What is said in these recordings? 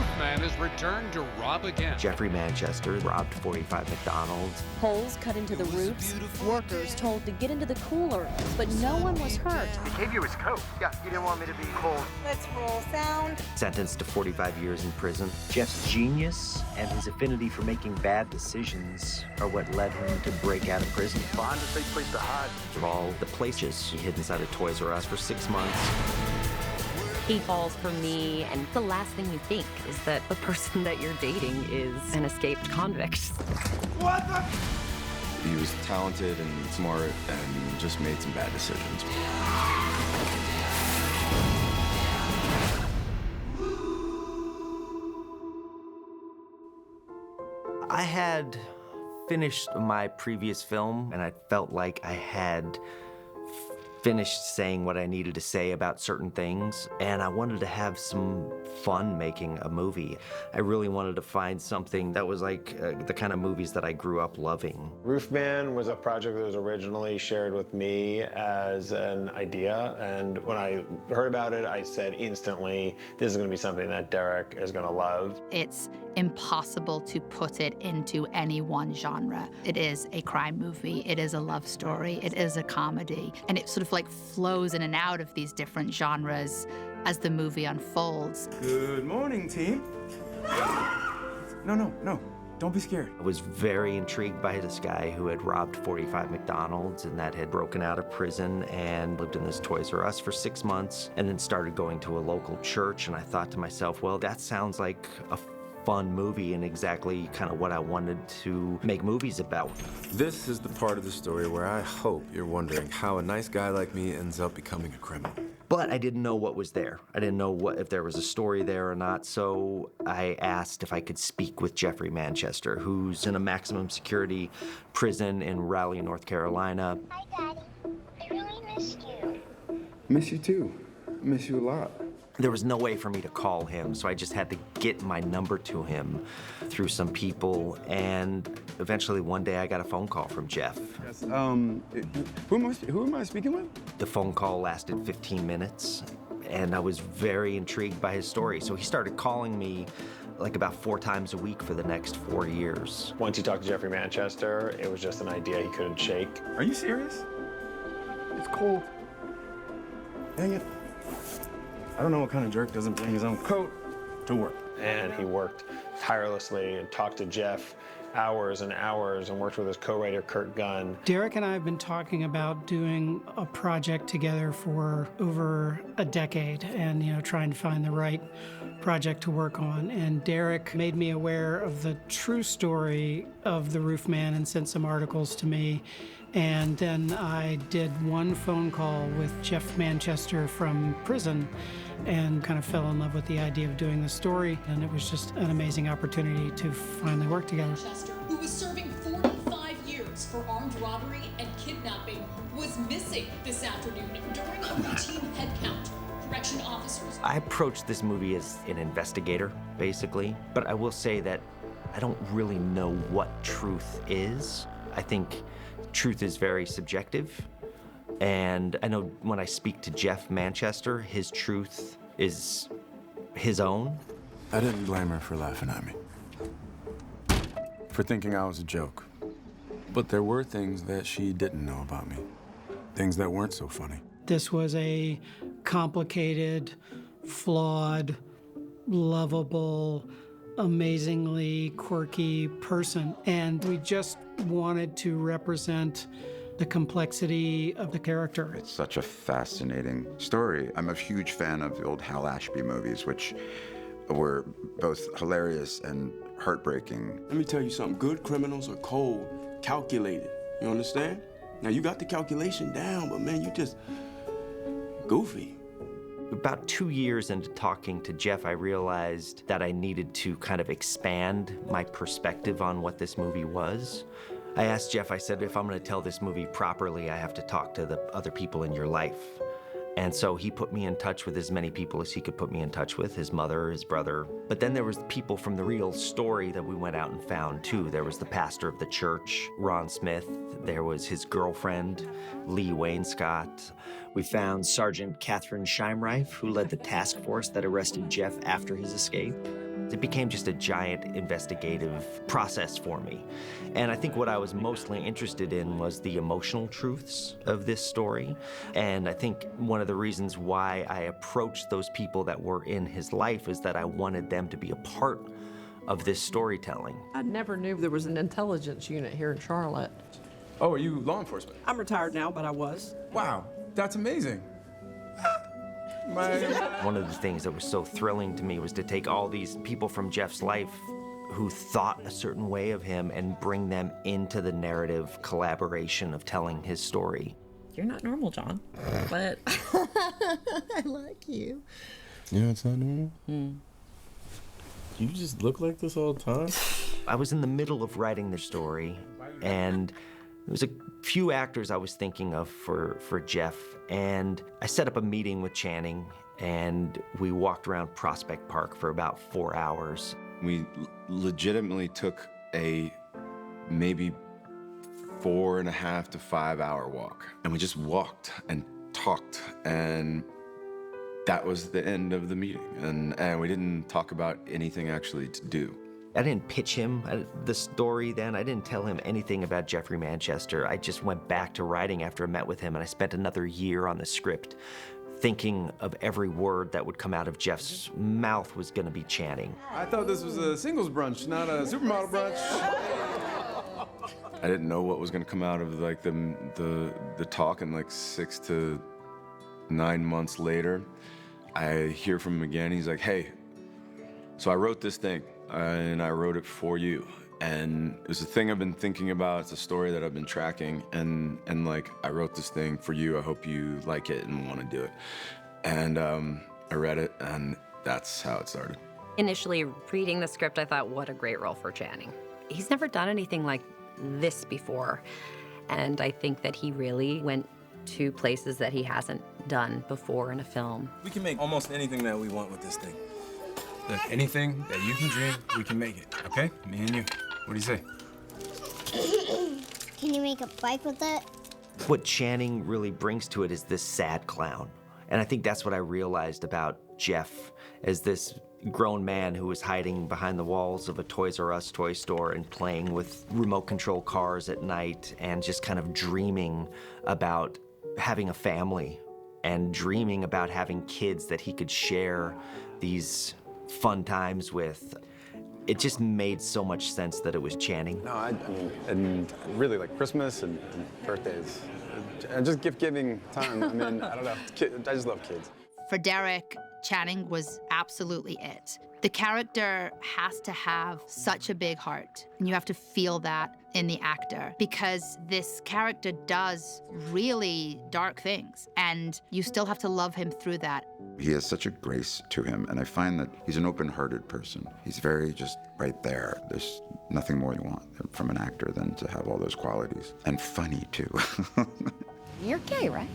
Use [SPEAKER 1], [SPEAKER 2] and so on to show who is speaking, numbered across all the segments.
[SPEAKER 1] Roofman has returned to rob again.
[SPEAKER 2] Jeffrey Manchester robbed 45 McDonald's.
[SPEAKER 3] Holes cut into the roofs, workers told to get into the coolers, but no one was hurt.
[SPEAKER 4] He gave you his coat. Yeah, you didn't want me to be cold.
[SPEAKER 5] Let's roll sound.
[SPEAKER 2] Sentenced to 45 years in prison. Jeff's genius and his affinity for making bad decisions are what led him to break out of prison.
[SPEAKER 4] Bond is a safe place to hide.
[SPEAKER 2] Of all the places he hid inside a Toys R Us for 6 months.
[SPEAKER 6] He falls for me, and the last thing you think is that the person that you're dating is an escaped convict.
[SPEAKER 4] What the?
[SPEAKER 7] He was talented and smart and just made some bad decisions.
[SPEAKER 2] I had finished my previous film, and I felt like I had finished saying what I needed to say about certain things, and I wanted to have some fun making a movie. I really wanted to find something that was like the kind of movies that I grew up loving.
[SPEAKER 8] Roofman was a project that was originally shared with me as an idea, and when I heard about it, I said instantly, this is going to be something that Derek is going to love.
[SPEAKER 9] It's impossible to put it into any one genre. It is a crime movie, it is a love story, it is a comedy, and it sort of like flows in and out of these different genres as the movie unfolds.
[SPEAKER 10] Good morning, team. No, don't be scared.
[SPEAKER 2] I was very intrigued by this guy who had robbed 45 McDonald's and that had broken out of prison and lived in this Toys R Us for 6 months and then started going to a local church, and I thought to myself, well, that sounds like a fun movie and exactly kind of what I wanted to make movies about.
[SPEAKER 7] This is the part of the story where I hope you're wondering how a nice guy like me ends up becoming a criminal.
[SPEAKER 2] But I didn't know what was there. I didn't know if there was a story there or not, so I asked if I could speak with Jeffrey Manchester, who's in a maximum security prison in Raleigh, North Carolina.
[SPEAKER 11] Hi, Daddy. I really missed you.
[SPEAKER 10] Miss you too. Miss you a lot.
[SPEAKER 2] There was no way for me to call him, so I just had to get my number to him through some people, and eventually one day I got a phone call from Jeff.
[SPEAKER 10] Yes, who am I speaking with?
[SPEAKER 2] The phone call lasted 15 minutes, and I was very intrigued by his story, so he started calling me like about 4 times a week for the next 4 years.
[SPEAKER 8] Once he talked to Jeffrey Manchester, it was just an idea he couldn't shake.
[SPEAKER 10] Are you serious? It's cold. Dang it. I don't know what kind of jerk doesn't bring his own coat to work.
[SPEAKER 8] And he worked tirelessly and talked to Jeff hours and hours and worked with his co-writer, Kurt Gunn.
[SPEAKER 12] Derek and I have been talking about doing a project together for over a decade and, trying to find the right project to work on. And Derek made me aware of the true story of the Roofman and sent some articles to me. And then I did one phone call with Jeff Manchester from prison and kind of fell in love with the idea of doing the story. And it was just an amazing opportunity to finally work together.
[SPEAKER 13] Manchester, who was serving 45 years for armed robbery and kidnapping, was missing this afternoon during a routine head count. Correction officers.
[SPEAKER 2] I approached this movie as an investigator, basically, but I will say that I don't really know what truth is. I think truth is very subjective, and I know when I speak to Jeff Manchester, his truth is his own.
[SPEAKER 7] I didn't blame her for laughing at me, for thinking I was a joke. But there were things that she didn't know about me, things that weren't so funny.
[SPEAKER 12] This was a complicated, flawed, lovable, amazingly quirky person, and we just wanted to represent the complexity of the character.
[SPEAKER 14] It's such a fascinating story. I'm a huge fan of the old Hal Ashby movies, which were both hilarious and heartbreaking.
[SPEAKER 10] Let me tell you something. Good criminals are cold, calculated. You understand? Now, you got the calculation down, but man, you just goofy.
[SPEAKER 2] About 2 years into talking to Jeff, I realized that I needed to kind of expand my perspective on what this movie was. I asked Jeff, I said, if I'm gonna tell this movie properly, I have to talk to the other people in your life. And so he put me in touch with as many people as he could put me in touch with, his mother, his brother. But then there was people from the real story that we went out and found too. There was the pastor of the church, Ron Smith. There was his girlfriend, Lee Wainscott. We found Sergeant Catherine Scheimreif, who led the task force that arrested Jeff after his escape. It became just a giant investigative process for me. And I think what I was mostly interested in was the emotional truths of this story. And I think one of the reasons why I approached those people that were in his life is that I wanted them to be a part of this storytelling.
[SPEAKER 5] I never knew there was an intelligence unit here in Charlotte.
[SPEAKER 7] Oh, are you law enforcement?
[SPEAKER 5] I'm retired now, but I was.
[SPEAKER 7] Wow, that's amazing.
[SPEAKER 2] One of the things that was so thrilling to me was to take all these people from Jeff's life who thought a certain way of him and bring them into the narrative collaboration of telling his story.
[SPEAKER 6] You're not normal, John, but
[SPEAKER 5] I like you.
[SPEAKER 7] Yeah, it's not normal.
[SPEAKER 15] You just look like this all the time?
[SPEAKER 2] I was in the middle of writing the story, and there was a few actors I was thinking of for Jeff, and I set up a meeting with Channing, and we walked around Prospect Park for about 4 hours.
[SPEAKER 7] We legitimately took a maybe 4.5 to 5 hour walk, and we just walked and talked, and that was the end of the meeting, and we didn't talk about anything actually to do.
[SPEAKER 2] I didn't pitch him the story then. I didn't tell him anything about Jeffrey Manchester. I just went back to writing after I met with him, and I spent another year on the script thinking of every word that would come out of Jeff's mouth was gonna be Channing.
[SPEAKER 7] I thought this was a singles brunch, not a supermodel brunch. I didn't know what was gonna come out of like the talk, and like 6 to 9 months later, I hear from him again. He's like, hey, so I wrote this thing, and I wrote it for you. And it's a thing I've been thinking about. It's a story that I've been tracking, and like, I wrote this thing for you. I hope you like it and want to do it. And I read it, and that's how it started.
[SPEAKER 6] initially reading the script, I thought, what a great role for Channing. He's never done anything like this before. And I think that he really went to places that he hasn't done before in a film.
[SPEAKER 15] We can make almost anything that we want with this thing. Look, anything that you can dream, we can make it, okay? Me and you. What do you say?
[SPEAKER 11] Can you make a bike with it?
[SPEAKER 2] What Channing really brings to it is this sad clown. And I think that's what I realized about Jeff as this grown man who was hiding behind the walls of a Toys R Us toy store and playing with remote control cars at night and just kind of dreaming about having a family and dreaming about having kids that he could share these fun times with. It just made so much sense that it was Channing.
[SPEAKER 8] No, I mean, and really like Christmas and birthdays, and just gift-giving time. I mean, I don't know, I just love kids.
[SPEAKER 9] For Derek, Channing was absolutely it. The character has to have such a big heart, and you have to feel that in the actor, because this character does really dark things, and you still have to love him through that.
[SPEAKER 14] He has such a grace to him, and I find that he's an open-hearted person. He's very just right there. There's nothing more you want from an actor than to have all those qualities. And funny, too.
[SPEAKER 6] You're gay, right?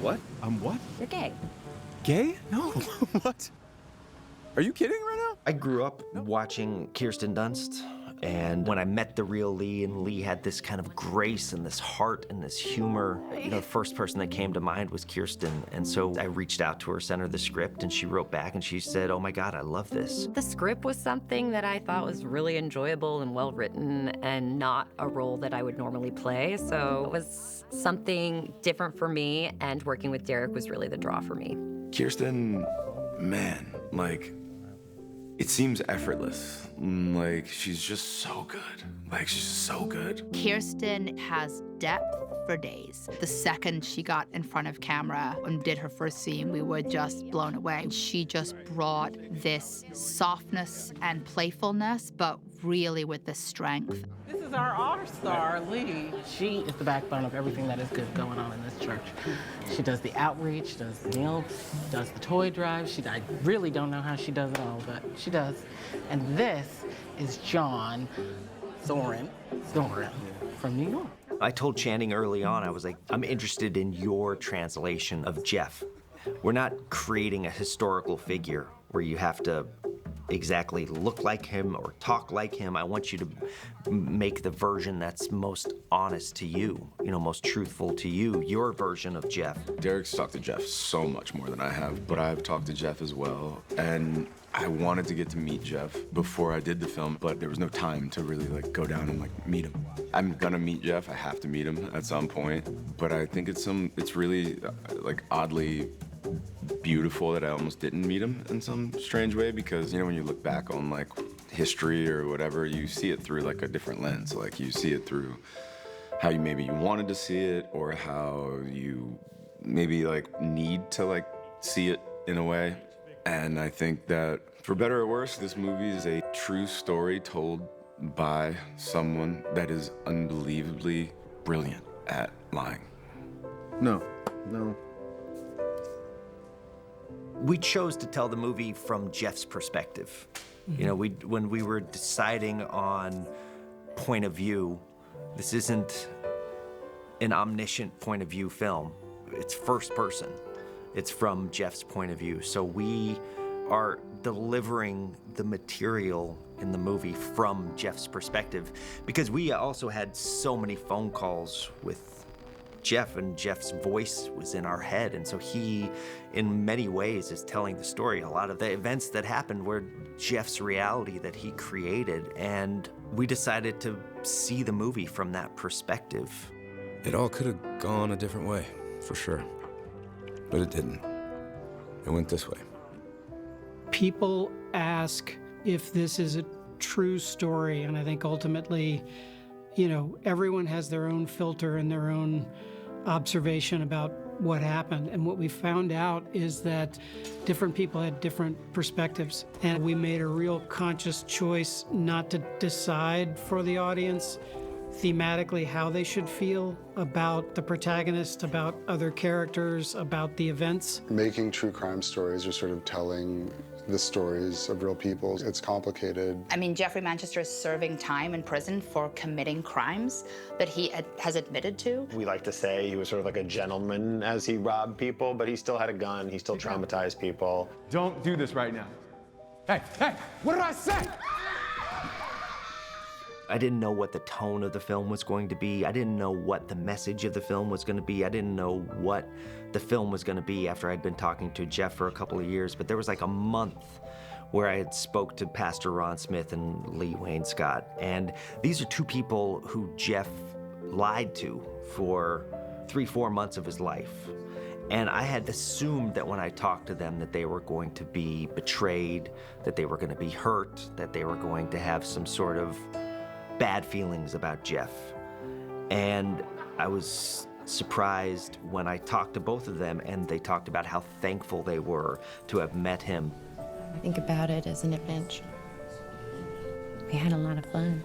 [SPEAKER 7] What? I'm what?
[SPEAKER 6] You're gay.
[SPEAKER 7] Gay? No. What? Are you kidding right now?
[SPEAKER 2] I grew up watching Kirsten Dunst, and when I met the real Lee, and Lee had this kind of grace and this heart and this humor, you know, the first person that came to mind was Kirsten. And so I reached out to her, sent her the script, and she wrote back and she said, "Oh my God, I love this."
[SPEAKER 6] The script was something that I thought was really enjoyable and well written and not a role that I would normally play. So it was something different for me, and working with Derek was really the draw for me.
[SPEAKER 7] Kirsten, man, like, it seems effortless. Like, she's just so good. Like, she's just so good.
[SPEAKER 9] Kirsten has depth for days. The second she got in front of camera and did her first scene, we were just blown away. She just brought this softness and playfulness, but really with the strength.
[SPEAKER 5] This is our all-star, Lee. She is the backbone of everything that is good going on in this church. She does the outreach, does the meals, does the toy drive. I really don't know how she does it all, but she does. And this is John Zorin from New York.
[SPEAKER 2] I told Channing early on, I was like, I'm interested in your translation of Jeff. We're not creating a historical figure where you have to exactly look like him or talk like him. I want you to make the version that's most honest to you, most truthful to you, your version of Jeff.
[SPEAKER 7] Derek's talked to Jeff so much more than I have, but I've talked to Jeff as well. And I wanted to get to meet Jeff before I did the film, but there was no time to really go down and meet him. I'm gonna meet Jeff. I have to meet him at some point, but I think it's really oddly beautiful that I almost didn't meet him in some strange way, because when you look back on history or whatever, you see it through a different lens. You see it through how maybe you wanted to see it, or how you maybe need to see it in a way. And I think that, for better or worse, this movie is a true story told by someone that is unbelievably brilliant at lying. No.
[SPEAKER 2] We chose to tell the movie from Jeff's perspective. When we were deciding on point of view, this isn't an omniscient point of view film. It's first person. It's from Jeff's point of view. So we are delivering the material in the movie from Jeff's perspective, because we also had so many phone calls with Jeff, and Jeff's voice was in our head. And so he, in many ways, is telling the story. A lot of the events that happened were Jeff's reality that he created. And we decided to see the movie from that perspective.
[SPEAKER 15] It all could have gone a different way, for sure. But it didn't. It went this way.
[SPEAKER 12] People ask if this is a true story, and I think ultimately, everyone has their own filter and their own observation about what happened. And what we found out is that different people had different perspectives, and we made a real conscious choice not to decide for the audience thematically how they should feel about the protagonist, about other characters, about the events.
[SPEAKER 16] Making true crime stories or sort of telling the stories of real people, it's complicated.
[SPEAKER 9] I mean, Jeffrey Manchester is serving time in prison for committing crimes that he has admitted to.
[SPEAKER 8] We like to say he was sort of like a gentleman as he robbed people, but he still had a gun, he still traumatized people.
[SPEAKER 17] Don't do this right now. Hey, what did I say?
[SPEAKER 2] I didn't know what the tone of the film was going to be. I didn't know what the message of the film was going to be. I didn't know what the film was going to be after I'd been talking to Jeff for a couple of years. But there was a month where I had spoke to Pastor Ron Smith and Lee Wayne Scott. And these are two people who Jeff lied to for 3-4 months of his life. And I had assumed that when I talked to them that they were going to be betrayed, that they were going to be hurt, that they were going to have some sort of bad feelings about Jeff. And I was surprised when I talked to both of them, and they talked about how thankful they were to have met him.
[SPEAKER 18] I think about it as an adventure. We had a lot of fun.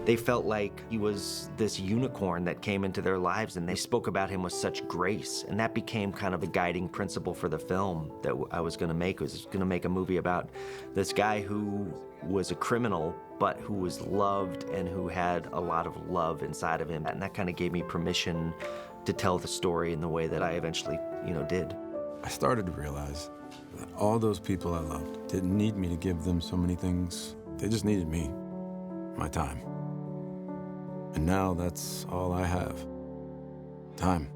[SPEAKER 2] They felt like he was this unicorn that came into their lives, and they spoke about him with such grace. And that became kind of a guiding principle for the film that I was gonna make. I was gonna make a movie about this guy who was a criminal, but who was loved and who had a lot of love inside of him. And that kind of gave me permission to tell the story in the way that I eventually, did.
[SPEAKER 15] I started to realize that all those people I loved didn't need me to give them so many things. They just needed me, my time. And now that's all I have. Time.